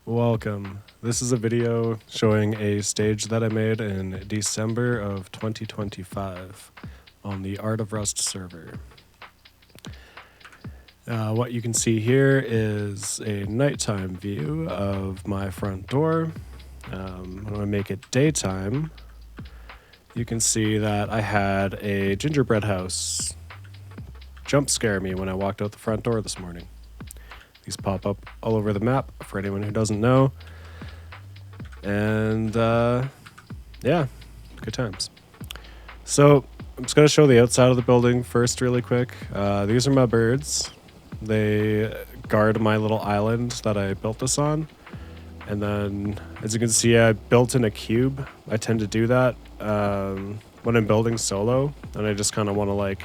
Welcome. This is a video showing a stage that I made in December of 2025 on the Art of Rust server. What you can see here is a nighttime view of my front door. When I make it daytime, you can see that I had a gingerbread house jump scare me when I walked out the front door this morning. These pop up all over the map for anyone who doesn't know. And yeah, good times. So I'm just going to show the outside of the building first really quick. These are my birds. They guard my little island that I built this on. And then, as you can see, I built in a cube. I tend to do that when I'm building solo, and I just kind of want to like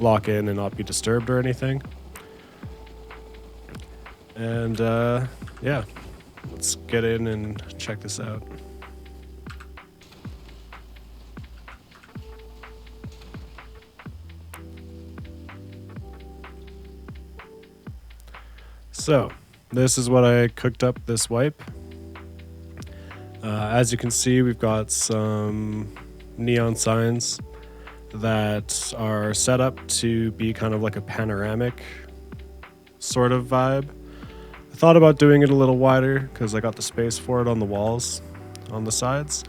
lock in and not be disturbed or anything. And yeah, let's get in and check this out. So this is what I cooked up this wipe. As you can see, we've got some neon signs that are set up to be kind of like a panoramic sort of vibe. I thought about doing it a little wider because I got the space for it on the walls on the sides,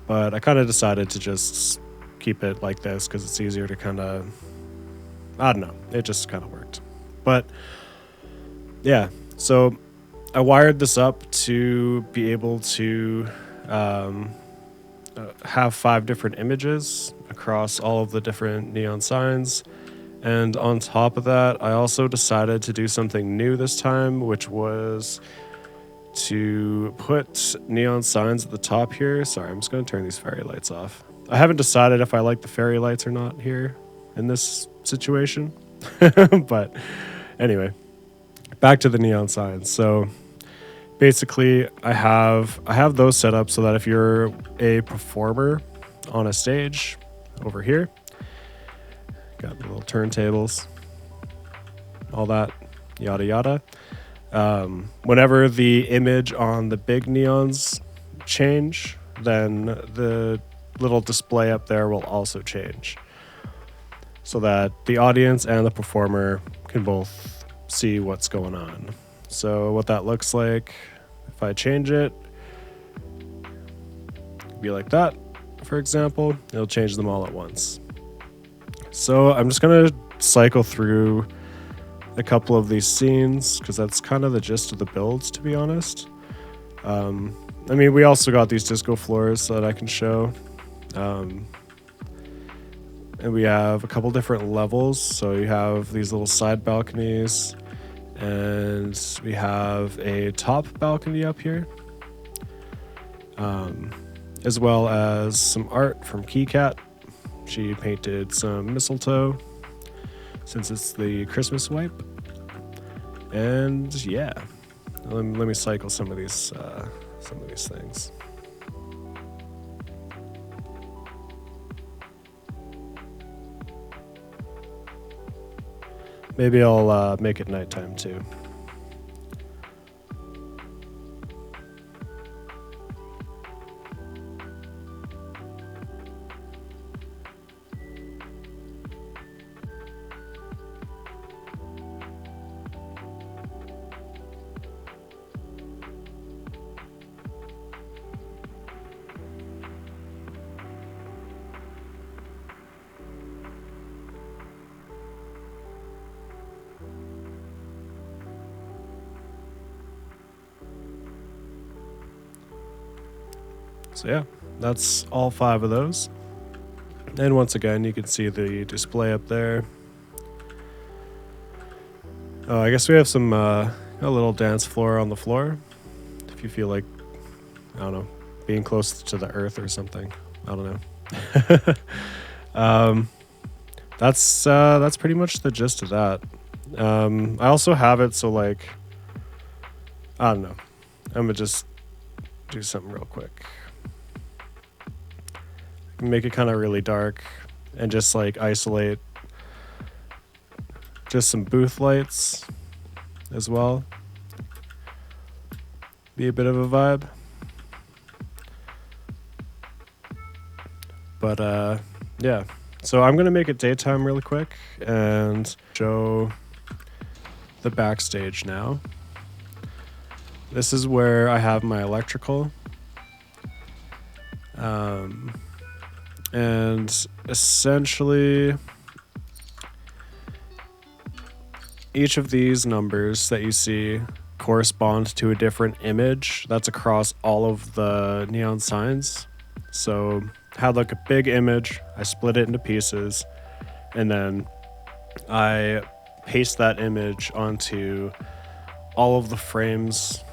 but I kind of decided to just keep it like this because it's easier to kind of, I don't know, it just kind of worked. But yeah, so I wired this up to be able to have 5 different images across all of the different neon signs. And on top of that, I also decided to do something new this time, which was to put neon signs at the top here. Sorry, I'm just going to turn these fairy lights off. I haven't decided if I like the fairy lights or not here in this situation. But anyway, back to the neon signs. So basically, I have those set up so that if you're a performer on a stage over here, got the little turntables, all that, yada yada. Whenever the image on the big neons change, then the little display up there will also change, so that the audience and the performer can both see what's going on. So what that looks like, if I change it, be like that, for example, it'll change them all at once. So I'm just going to cycle through a couple of these scenes because that's kind of the gist of the builds, to be honest. I mean, we also got these disco floors that I can show. And we have a couple different levels. So you have these little side balconies, and we have a top balcony up here, as well as some art from KeyCat. She painted some mistletoe since it's the Christmas wipe. And yeah, let me cycle some of these things. Maybe I'll make it nighttime too. So yeah, that's all 5 of those. And once again, you can see the display up there. Oh, I guess we have some a little dance floor on the floor. If you feel like, I don't know, being close to the earth or something. I don't know. That's pretty much the gist of that. I also have it so like, I don't know. I'm gonna just do something real quick. Make it kind of really dark and just like isolate just some booth lights as well. be a bit of a vibe. But yeah, so I'm gonna make it daytime really quick and show the backstage now. This is where I have my electrical. And essentially each of these numbers that you see correspond to a different image that's across all of the neon signs. So had like a big image, I split it into pieces, and then I paste that image onto all of the frames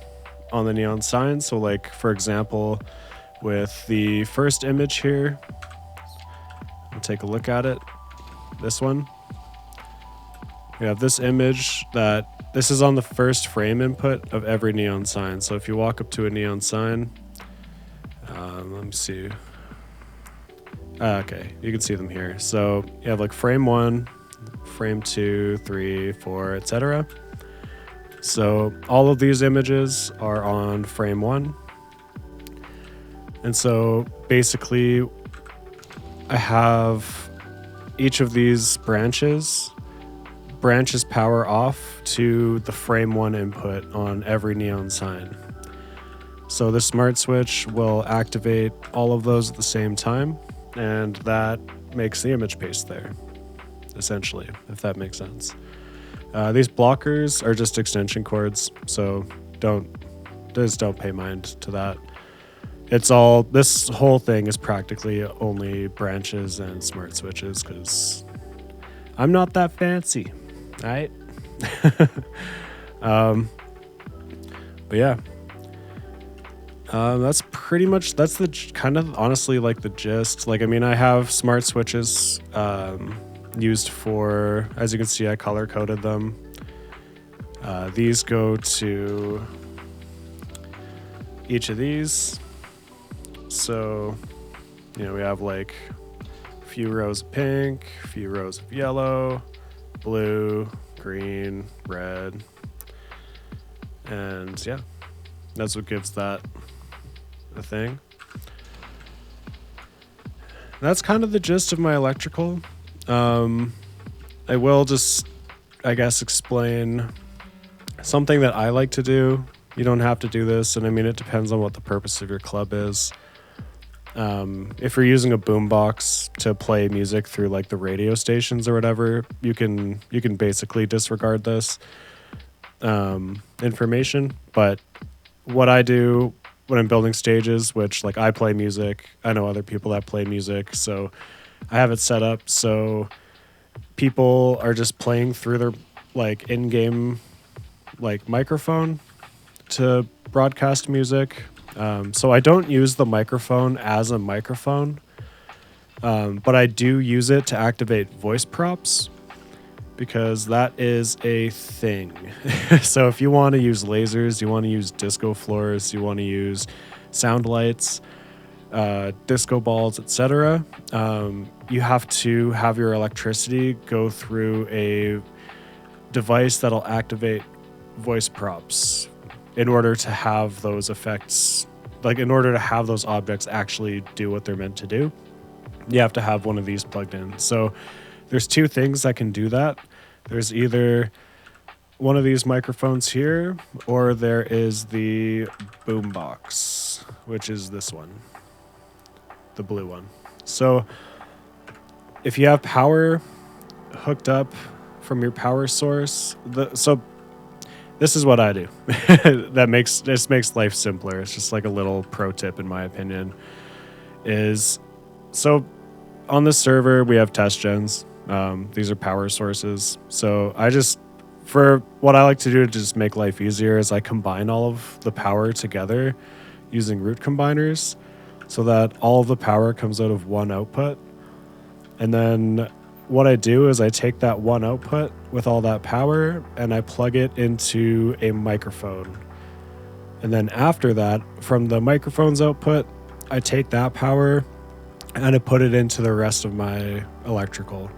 on the neon sign. So like, for example, with the first image here, I'll take a look at it. This one. We have this image that this is on the first frame input of every neon sign. So if you walk up to a neon sign, let me see. Okay, you can see them here. So you have like frame 1, frame 2, 3, 4, etc. So all of these images are on frame 1. And so basically I have each of these branches power off to the frame 1 input on every neon sign. So the smart switch will activate all of those at the same time, and that makes the image paste there, essentially, if that makes sense. These blockers are just extension cords, so don't pay mind to that. This whole thing is practically only branches and smart switches because I'm not that fancy, right? But yeah, that's the kind of honestly like the gist. Like, I mean, I have smart switches used for, as you can see, I color coded them. These go to each of these. So, we have like a few rows of pink, a few rows of yellow, blue, green, red, and yeah, that's what gives that a thing. That's kind of the gist of my electrical. I will just, I guess, explain something that I like to do. You don't have to do this, and I mean, it depends on what the purpose of your club is. If you're using a boombox to play music through like the radio stations or whatever, you can basically disregard this information. But what I do when I'm building stages, which like I play music, I know other people that play music, so I have it set up so people are just playing through their like in-game like microphone to broadcast music. So I don't use the microphone as a microphone, but I do use it to activate voice props because that is a thing. So if you want to use lasers, you want to use disco floors, you want to use sound lights, disco balls, etc., you have to have your electricity go through a device that'll activate voice props in order to have those effects, like in order to have those objects actually do what they're meant to do, you have to have one of these plugged in. So there's two things that can do that. There's either one of these microphones here, or there is the boombox, which is this one, the blue one. So if you have power hooked up from your power source, this is what I do. This makes life simpler. It's just like a little pro tip, in my opinion. So on this server we have test gens. These are power sources. So for what I like to do to just make life easier is I combine all of the power together using root combiners so that all of the power comes out of one output. And then what I do is I take that one output with all that power and I plug it into a microphone. And then after that, from the microphone's output, I take that power and I put it into the rest of my electrical.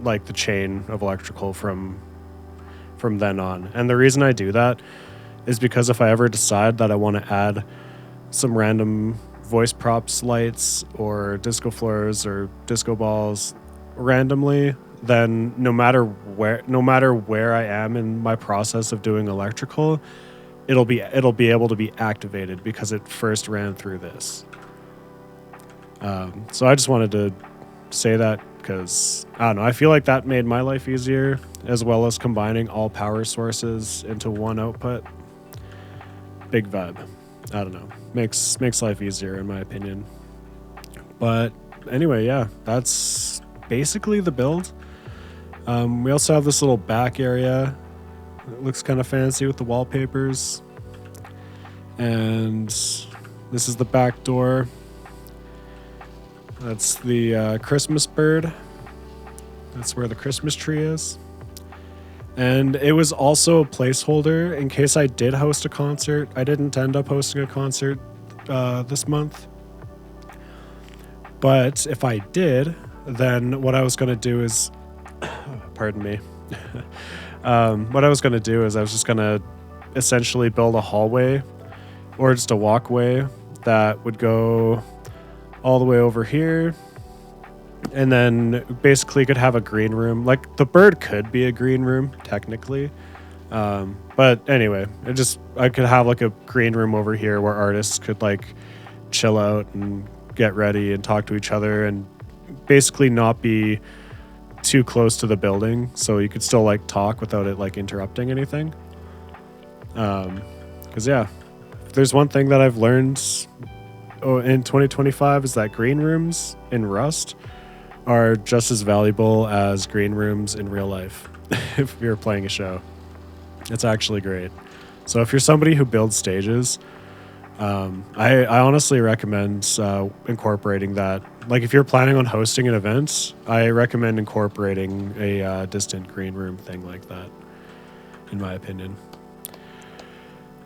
Like the chain of electrical from then on. And the reason I do that is because if I ever decide that I want to add some random voice props, lights, or disco floors or disco balls randomly, then no matter where I am in my process of doing electrical, it'll be able to be activated because it first ran through this. So I just wanted to say that because I don't know, I feel like that made my life easier, as well as combining all power sources into one output. Big vibe. I don't know, makes life easier in my opinion. But anyway, yeah, that's basically the build. We also have this little back area. It looks kind of fancy with the wallpapers. And this is the back door. That's the Christmas bird. That's where the Christmas tree is. And it was also a placeholder in case I did host a concert. I didn't end up hosting a concert this month. But if I did, then what I was going to do is... pardon me. What I was going to do is I was just going to essentially build a hallway or just a walkway that would go all the way over here, and then basically could have a green room. Like, the bird could be a green room technically, but anyway, I could have like a green room over here where artists could like chill out and get ready and talk to each other, and basically not be too close to the building, so you could still like talk without it like interrupting anything. Because yeah, if there's one thing that I've learned in 2025 is that green rooms in Rust are just as valuable as green rooms in real life. If you're playing a show, it's actually great. So if you're somebody who builds stages, I honestly recommend incorporating that. Like, if you're planning on hosting an event, I recommend incorporating a distant green room thing like that, in my opinion.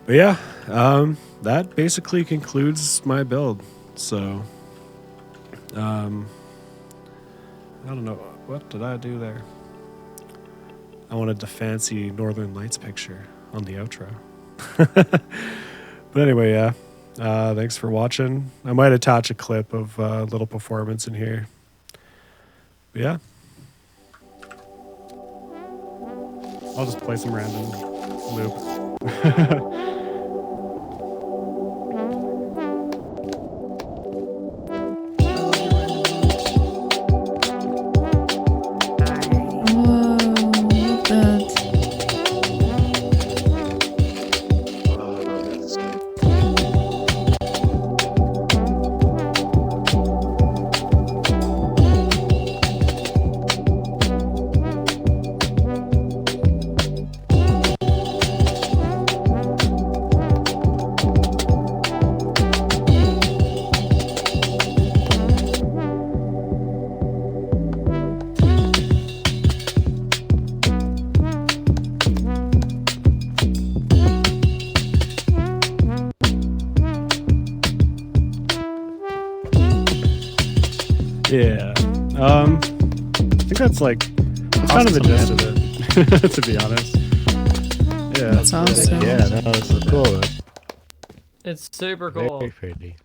But yeah, that basically concludes my build. So, I don't know. What did I do there? I wanted the fancy Northern Lights picture on the outro. But anyway, yeah. Thanks for watching. I might attach a clip of a little performance in here. But yeah. I'll just play some random loop. Yeah. I think that's kind of the gist of it, to be honest. Yeah. That's awesome. Yeah, that was cool. It's super cool. Very pretty.